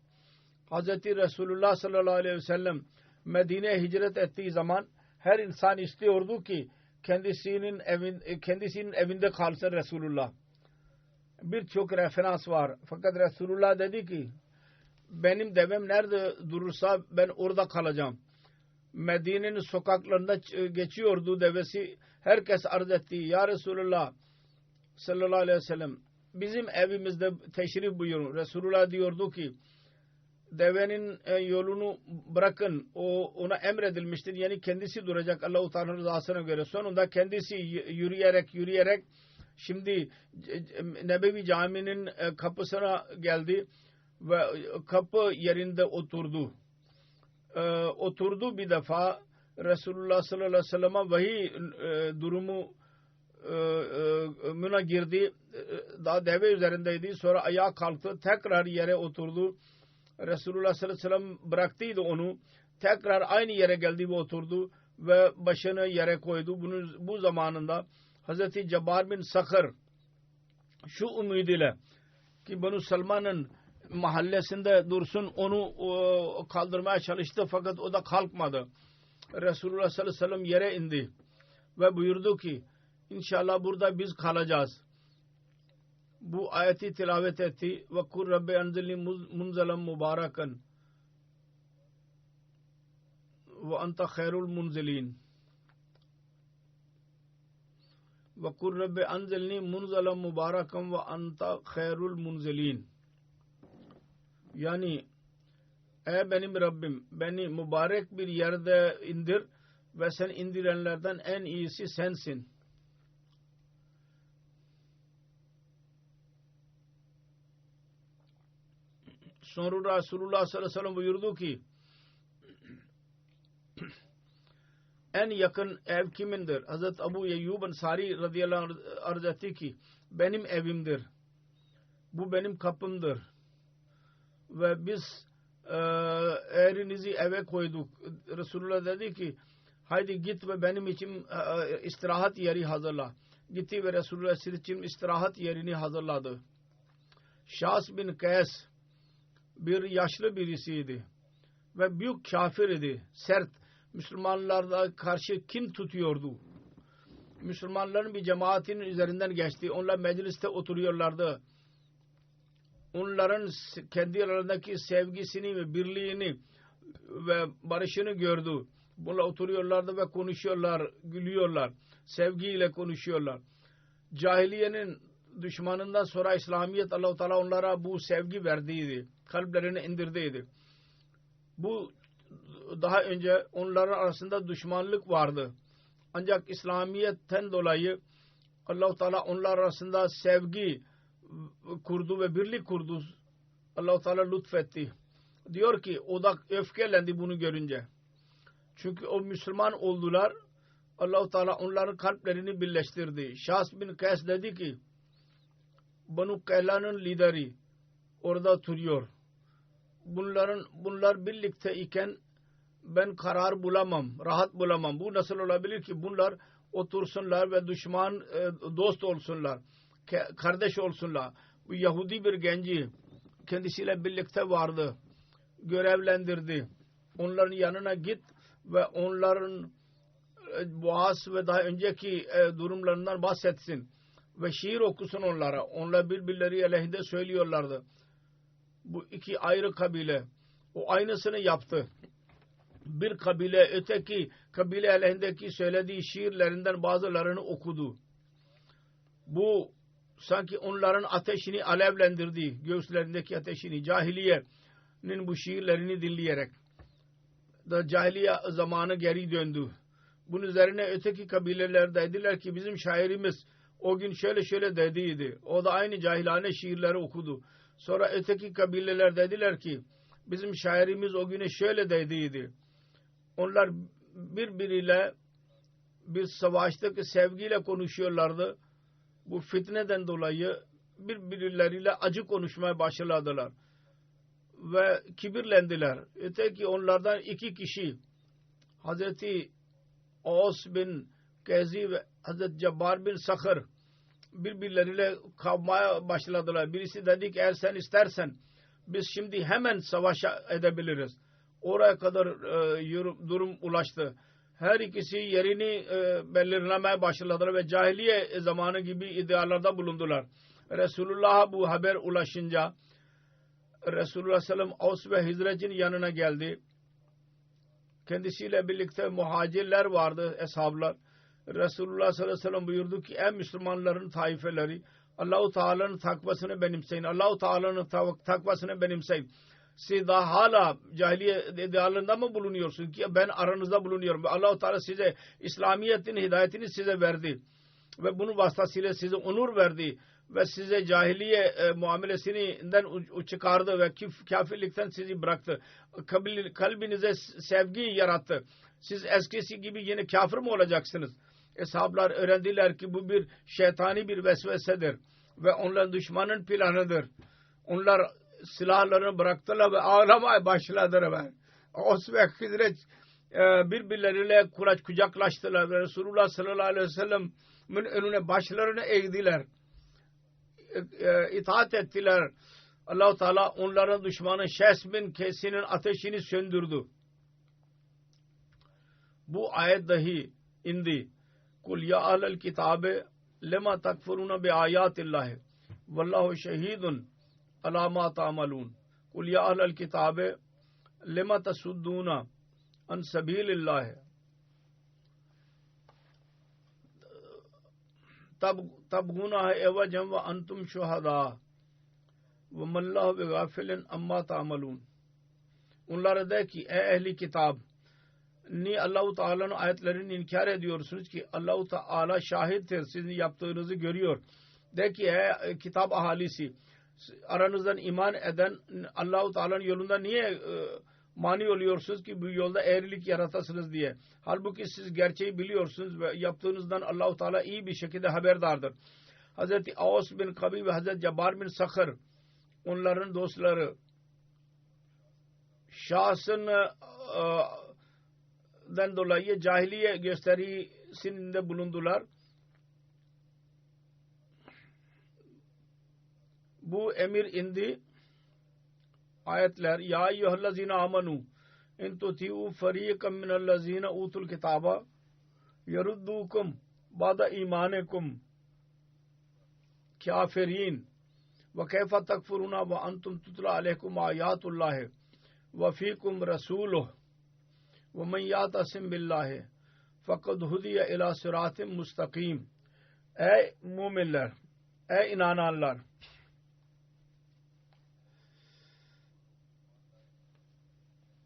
Hazreti Resulullah sallallahu aleyhi ve sellem Medine'ye hicret ettiği zaman her insan istiyordu ki kendisinin evinde kalsın Resulullah. Birçok referans var. Fakat Resulullah dedi ki benim devem nerede durursa ben orada kalacağım. Medine'nin sokaklarında geçiyordu devesi. Herkes arz etti. Ya Resulullah sallallahu aleyhi ve sellem bizim evimizde teşrif buyurun. Resulullah diyordu ki devenin yolunu bırakın. Ona emredilmiştir. Yani kendisi duracak Allah-u Teala'nın rızasına göre. Sonunda kendisi yürüyerek şimdi Nebevi Camii'nin kapısına geldi ve kapı yerinde oturdu. Oturdu bir defa. Resulullah sallallahu aleyhi ve sellem'e vahiy durumu müna girdi. Daha deve üzerindeydi. Sonra ayağa kalktı. Tekrar yere oturdu. Resulullah sallallahu aleyhi ve sellem bıraktıydı onu. Tekrar aynı yere geldi ve oturdu ve başını yere koydu. Bu zamanında Hazreti Cabbar bin Sakhr şu ümidiyle ki Banu Salman'ın mahallesinde dursun onu kaldırmaya çalıştı fakat o da kalkmadı. Resulullah sallallahu aleyhi ve sellem yere indi ve buyurdu ki İnşallah burada biz kalacağız. Bu ayeti tilavet etti. Ve kur Rabbi enzilni munzalem mübareken ve anta khairul munzilin. Ve kur Rabbi enzilni munzalem mübareken ve anta khairul munzilin. Yani ey benim Rabbim beni mübarek bir yerde indir ve sen indirenlerden en iyisi sensin. Sonra Resulullah sallallahu aleyhi ve sellem buyurdu ki en yakın ev kimindir? Hazreti Ebu Eyyub Ensari radıyallahu anh arz etti ki benim evimdir. Bu benim kapımdır. Ve biz erinizi eve koyduk. Resulullah dedi ki haydi git ve benim için istirahat yeri hazırla. Gitti ve Resulullah sizin için istirahat yerini hazırladı. Şahs bin Kays bir yaşlı birisiydi ve büyük kafir idi. Sert Müslümanlara karşı kin tutuyordu. Müslümanların bir cemaatinin üzerinden geçti. Onlar mecliste oturuyorlardı. Onların kendi aralarındaki sevgisini ve birliğini ve barışını gördü. Bunlar oturuyorlardı ve konuşuyorlar, gülüyorlar. Sevgiyle konuşuyorlar. Cahiliyenin düşmanından sonra İslamiyet Allah-u Teala onlara bu sevgi verdiydi. Kalplerini indirdiydi. Bu daha önce onların arasında düşmanlık vardı. Ancak İslamiyet'ten dolayı Allah-u Teala onlar arasında sevgi kurdu ve birlik kurdu. Allah-u Teala lütfetti. Diyor ki o da öfkelendi bunu görünce. Çünkü o Müslüman oldular. Allah-u Teala onların kalplerini birleştirdi. Şahs bin Kays dedi ki Banu Kayla'nın lideri orada oturuyor. Bunlar birlikte iken ben karar bulamam, rahat bulamam. Bu nasıl olabilir ki bunlar otursunlar ve düşman dost olsunlar, kardeş olsunlar. Bu Yahudi bir genci kendisiyle birlikte vardı. Görevlendirdi. Onların yanına git ve onların boğaz ve daha önceki durumlarından bahsetsin. Ve şiir okusun onlara. Onlar birbirleri aleyhinde söylüyorlardı. Bu iki ayrı kabile. O aynısını yaptı. Bir kabile öteki kabile aleyhindeki söylediği şiirlerinden bazılarını okudu. Bu sanki onların ateşini alevlendirdi. Göğüslerindeki ateşini. Cahiliyenin bu şiirlerini dinleyerek. Da cahiliye zamanı geri döndü. Bunun üzerine öteki kabileler dediler ki bizim şairimiz o gün şöyle dediydi. O da aynı cahilane şiirleri okudu. Sonra öteki kabileler dediler ki bizim şairimiz o güne şöyle dediydi. Onlar birbiriyle bir savaştaki sevgiyle konuşuyorlardı. Bu fitneden dolayı birbirleriyle acı konuşmaya başladılar. Ve kibirlendiler. Öteki onlardan iki kişi Hazreti Aus bin Kezi ve Hazreti Cabbar bin Sakhr birbirleriyle kavmaya başladılar. Birisi dedi ki eğer sen istersen biz şimdi hemen savaş edebiliriz. Oraya kadar durum ulaştı. Her ikisi yerini belirlemeye başladılar ve cahiliye zamanı gibi iddialarda bulundular. Resulullah'a bu haber ulaşınca Resulullah sallallahu aleyhi ve sellem Aus ve Hizrec'in yanına geldi kendisiyle birlikte muhacirler vardı, eshablar. Resulullah sallallahu aleyhi ve sellem buyurdu ki ey Müslümanların taifeleri, Allah-u Teala'nın takvasını benimseyin. Allah-u Teala'nın takvasını benimseyin. Siz daha hala cahiliye idealında mı bulunuyorsunuz ki ben aranızda bulunuyorum. Allah-u Teala size İslamiyet'in hidayetini size verdi. Ve bunun vasıtasıyla size onur verdi. Ve size cahiliye muamelesinden çıkardı ve kafirlikten sizi bıraktı. Kalbinize sevgi yarattı. Siz eskisi gibi yine kafir mi olacaksınız? Eshablar öğrendiler ki bu bir şeytani bir vesvesedir. Ve onların düşmanın planıdır. Onlar silahlarını bıraktılar ve ağlamaya başladılar. Os ve Hizreç birbirleriyle kucaklaştılar ve Resulullah sallallahu aleyhi ve sellem'in önüne başlarını eğdiler. İtaat ettiler. Allah-u Teala onların düşmanı Şes bin Kesinin ateşini söndürdü. Bu ayet dahi indi. Kul ya ahlel kitabe lema takfuruna bi ayatillahi vallahu şehidun ala ma ta'malun. Kul ya ahlel kitabe lema tasudduna an sabilillahi tabguna evacem ve antum şuhada ve mallahu bi gafilin amma ta'malun. Onlara de ki ey ehli kitap, ni Allah-u Teala'nın ayetlerini inkar ediyorsunuz ki Allah-u Teala şahittir, sizin yaptığınızı görüyor. De ki ey kitap ahalisi, aranızdan iman eden Allah-u Teala'nın yolunda niye mani oluyorsunuz ki bu yolda eğrilik yaratasınız diye. Halbuki siz gerçeği biliyorsunuz ve yaptığınızdan Allah-u Teala iyi bir şekilde haberdardır. Hazreti Avs bin Kabi ve Hazreti Cabbar bin Sakhr, onların dostları, şahsın dolayı cahiliye gösterisinde bulundular. Bu emir indi. Ayetler ya eyyühellezine amanu in tuti'u fariqan minellezine utul kitaba yeruddukum ba'da imanekum kafirin ve keyfe tekfuruna ve antum tutla aleykum ayatullahi ve fikum rasuluh ve men yatasim billahi fekad hudiye ila sıratim mustakim. Ey müminler, ey inananlar,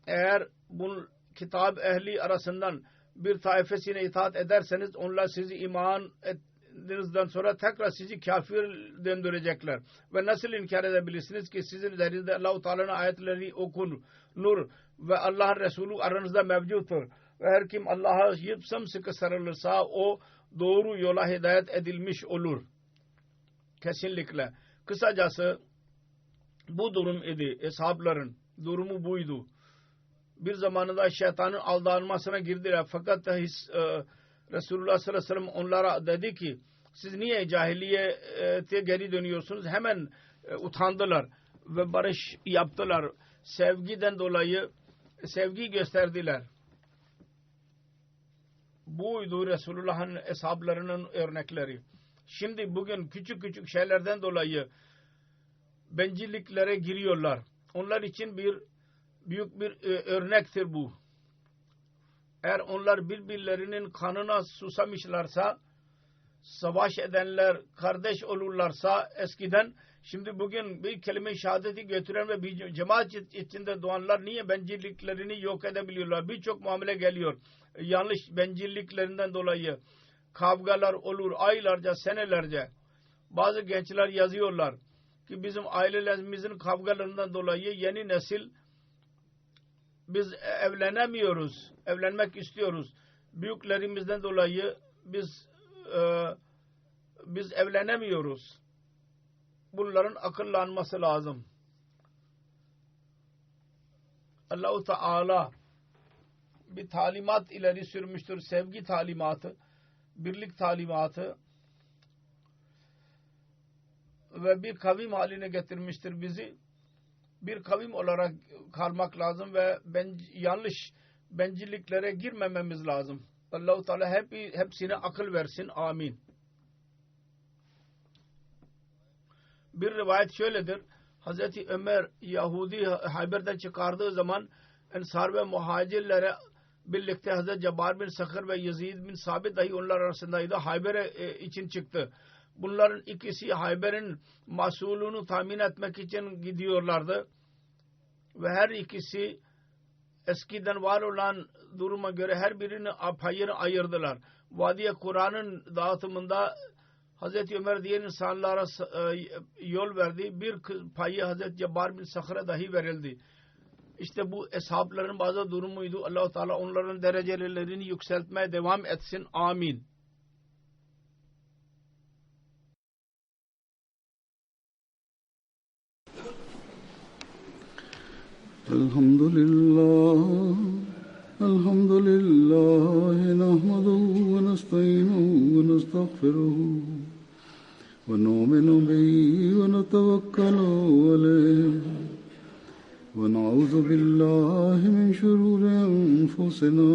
eğer bu kitap ehli arasından bir taifesine itaat ederseniz onlar sizi iman ettiğinizden sonra tekrar sizi kafir döndürecekler. Ve nasıl inkar edebilirsiniz ki sizin üzerinizde Allah-u Teala'nın ayetleri okunur ve Allah'ın Resulü aranızda mevcuttur. Ve her kim Allah'a sımsıkı sarılırsa o doğru yola hidayet edilmiş olur. Kesinlikle. Kısacası bu durum idi. Eshabların durumu buydu. Bir zamanında şeytanın aldanmasına girdiler. Fakat Resulullah sallallahu aleyhi ve sellem onlara dedi ki siz niye cahiliyete geri dönüyorsunuz? Hemen utandılar ve barış yaptılar. Sevgiden dolayı sevgi gösterdiler. Buydu Resulullah'ın eshablarının örnekleri. Şimdi bugün küçük küçük şeylerden dolayı bencilliklere giriyorlar. Onlar için büyük bir örnektir bu. Eğer onlar birbirlerinin kanına susamışlarsa, savaş edenler kardeş olurlarsa eskiden, şimdi bugün bir kelime-i şehadeti götüren ve bir cemaat içinde doğanlar niye bencilliklerini yok edebiliyorlar? Birçok muamele geliyor. Yanlış bencilliklerinden dolayı kavgalar olur aylarca, senelerce. Bazı gençler yazıyorlar ki bizim ailelerimizin kavgalarından dolayı yeni nesil biz evlenemiyoruz. Evlenmek istiyoruz. Büyüklerimizden dolayı biz evlenemiyoruz. Bunların akıllanması lazım. Allah-u Teala bir talimat ileri sürmüştür. Sevgi talimatı, birlik talimatı ve bir kavim haline getirmiştir bizi. Bir kavim olarak kalmak lazım ve yanlış bencilliklere girmememiz lazım. Allah-u Teala hepsine akıl versin. Amin. Bir rivayet şöyledir. Hazreti Ömer Yahudi Hayber'den çıkardığı zaman Ensar ve muhacirlere birlikte Hazreti Cabbar bin Sakır ve Yazid bin Sabit dahi onlar arasındaydı. Hayber için çıktı. Bunların ikisi Hayber'in mahsulunu tahmin etmek için gidiyorlardı. Ve her ikisi eskiden var olan duruma göre her birini payını ayırdılar. Vadiye Kur'an'ın dağıtımında Hazreti Ömer diğer insanlara yol verdi. Bir payı Hazreti Cabbar bin Sakır'a dahi verildi. İşte bu eshabların bazı durumuydu. Allah-u Teala onların derecelerini yükseltmeye devam etsin. Amin. Elhamdülillah nahmaduhu ve nestaînuhu ve nestağfiruhu ve nu'minu bihi ve netevekkalu aleyhi ve na'ûzu billahi min şurûri enfusinâ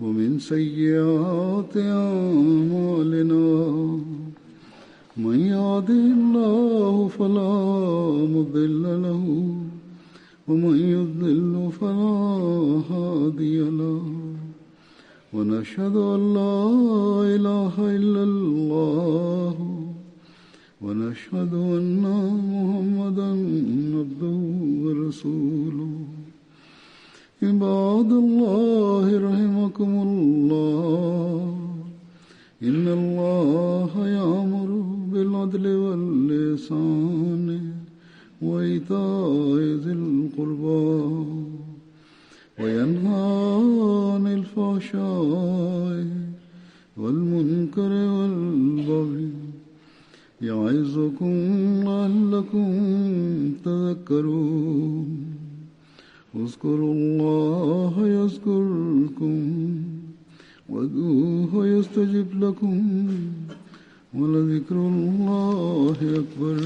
ve min seyyiâti a'mâlinâ men yahdihillâhu felâ mudille lehu ومن يضلل فلا هادي له ونشهد أن لا إله إلا الله ونشهد أن محمدا عبده ورسوله عباد الله رحمكم الله إن الله يأمر بالعدل والإحسان وإيتاء ذي القربى وينهى عن الفحشاء والمنكر والبغي يعظكم لعلكم تذكرون اذكروا الله يذكركم وادعوه يستجب لكم ولذكر الله أكبر